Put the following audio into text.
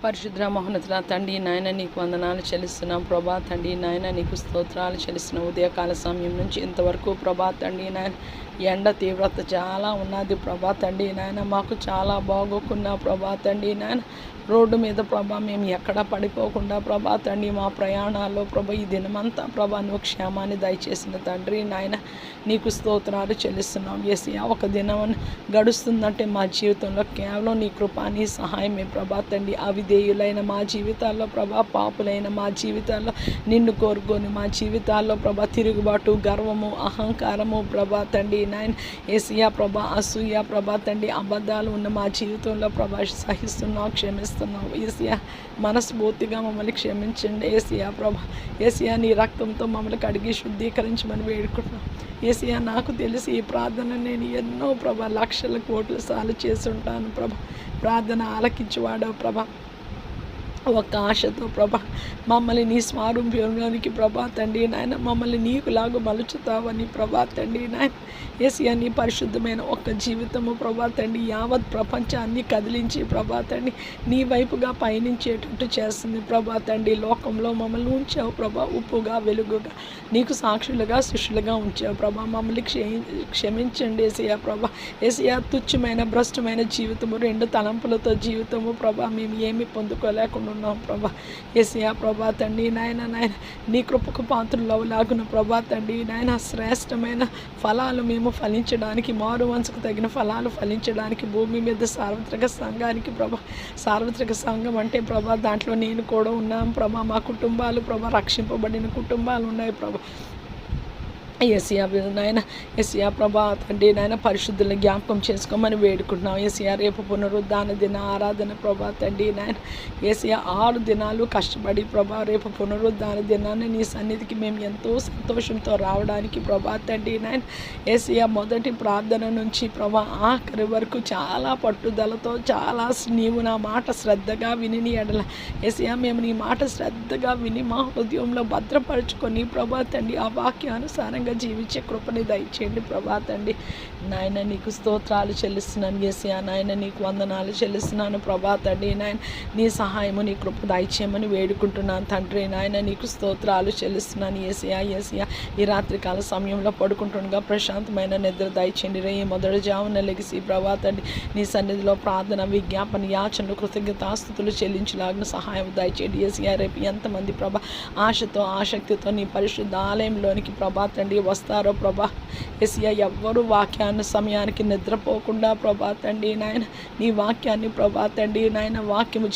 పరిశుద్ర మహోన్నతుల తండ్రి నాయన నీకు వందనాలు చెల్లిస్తున్నాం ప్రభా తండ్రి నాయన నీకు స్తోత్రాలు చెల్లిస్తున్నాం. ఉదయకాల సమయం నుంచి ఇంతవరకు ప్రభా తండ్రి నాయన ఎండ తీవ్రత చాలా ఉన్నది ప్రభా తండ్రి నాయన మాకు చాలా బాగోకున్నా ప్రభా తండ్రి నాయన రోడ్డు మీద ప్రభా మేము ఎక్కడా పడిపోకుండా ప్రభా తండ్రి మా ప్రయాణాల్లో ప్రభా ఈ దినమంతా ప్రభా నువ్వు క్షేమాన్ని దయచేసిన తండ్రి నాయన నీకు స్తోత్రాలు చెల్లిస్తున్నాం. యేసయ్యా ఒక దినం గడుస్తుందంటే మా జీవితంలో కేవలం నీ కృప నీ సహాయమే ప్రభా తండ్రి. అవిధేయులైన మా జీవితాల్లో ప్రభా పాపులైన మా జీవితాల్లో నిన్ను కోరుకొని మా జీవితాల్లో ప్రభా తిరుగుబాటు గర్వము అహంకారము ప్రభా తండ్రి నాయన యేసయ్యా ప్రభా అసూయ ప్రభా తండ్రి అబద్ధాలు ఉన్న మా జీవితంలో ప్రభా సహిస్తున్నావు క్షమిస్తున్నావు. యేసయ్యా మనస్ఫూర్తిగా మమ్మల్ని క్షమించండి యేసయ్యా ప్రభా. యేసయ్యా నీ రక్తంతో మమ్మల్ని కడిగి శుద్ధీకరించమని వేడుకుంటున్నాం. యేసయ్యా నాకు తెలిసి ఈ ప్రార్థన నేను ఎన్నో ప్రభా లక్షల కోట్ల సార్లు చేసి ఉంటాను ప్రభా. ప్రార్థన ఆలకించేవాడో ప్రభా ఒక ఆశతో ప్రభా మమ్మల్ని నీ స్వారూప్యంలోనికి ప్రభా తండ్రి నాయన మమ్మల్ని నీకులాగా మలుచుతావని ప్రభా తండ్రి నాయన యేసయ్యా నీ పరిశుద్ధమైన ఒక్క జీవితము ప్రభా తండ్రి యావత్ ప్రపంచాన్ని కదిలించి ప్రభా తండ్రి నీ వైపుగా పయనించేటట్టు చేస్తుంది ప్రభా తండ్రి. లోకంలో మమ్మల్ని ఉంచావు ప్రభా ఉప్పుగా వెలుగుగా నీకు సాక్షులుగా శిష్యులుగా ఉంచావు ప్రభా. మమ్మల్ని క్షమించండి యేసయ్యా ప్రభా. యేసయ్యా తుచ్చమైన భ్రష్టమైన జీవితము రెండు తలంపులతో జీవితము ప్రభా మేము ఏమి పొందుకోలేకుండా ఉన్నాం ప్రభా. యేసయ్యా ప్రభా తండ్రి నాయన నాయన నీ కృపకు పాత్రలు లాగున ప్రభా తండ్రి నాయన శ్రేష్టమైన ఫలాలు మేము ఫలించడానికి మారు మనసుకు తగిన ఫలాలు ఫలించడానికి భూమి మీద సార్వత్రిక సంఘానికి ప్రభా సార్వత్రిక సంఘం అంటే ప్రభా దాంట్లో నేను కూడా ఉన్నాం ప్రభా. మా కుటుంబాలు ప్రభా రక్షింపబడిన కుటుంబాలు ఉన్నాయి ప్రభా. యేసయ్యా నాయన యేసయ్యా ప్రభా తండ్రి నాయన పరిశుద్ధులను జ్ఞాపకం చేసుకోమని వేడుకుంటున్నాం. యేసయ్యా రేపు పునరుద్ధాన దిన ఆరాధన ప్రభా తండ్రి నాయన యేసయ్యా 6 దినాలు కష్టపడి ప్రభా రేపు పునరుద్ధాన దినాన్ని నీ సన్నిధికి మేము ఎంతో సంతోషంతో రావడానికి ప్రభా తండ్రి నాయన యేసయ్యా మొదటి ప్రార్థన నుంచి ప్రభా ఆఖరి వరకు చాలా పట్టుదలతో చాలా నీవు నా మాట శ్రద్ధగా విని నీ ఎడల యేసయ్యా మేము నీ మాట శ్రద్ధగా విని మా హృదయంలో భద్రపరుచుకొని ప్రభా తండ్రి ఆ వాక్యానుసారంగా జీవించే కృపని దయచేయండి ప్రభా తండ్రి నాయన. నీకు స్తోత్రాలు చెల్లిస్తున్నాను యేసయ్యా నాయన నీకు వందనాలు చెల్లిస్తున్నాను ప్రభా తండ్రి నాయన నీ సహాయము నీ కృప దయచేయమని వేడుకుంటున్నాను తండ్రి నాయన. నీకు స్తోత్రాలు చెల్లిస్తున్నాను యేసయ్యా. యేసయ్యా ఈ రాత్రికాల సమయంలో పడుకుంటుండగా ప్రశాంతమైన నిద్ర దయచేయండి రే మొదటి జామున లెగిసి ప్రభా తండ్రి నీ సన్నిధిలో ప్రార్థన విజ్ఞాపన యాచనలు కృతజ్ఞతాస్తుతులు చెల్లించలాగిన సహాయం దయచేయండి యేసయ్యా. రేపు ఎంతమంది ప్రభా ఆశతో ఆసక్తితో నీ పరిశుద్ధ ఆలయంలోనికి ప్రభా తండ్రి వస్తారో ప్రభా యేసయ్యా ఎవ్వరూ వాక్యాన్ని సమయానికి నిద్రపోకుండా ప్రభా తండ్రి నాయన నీ వాక్యాన్ని ప్రభా తండ్రి నాయన వాక్యము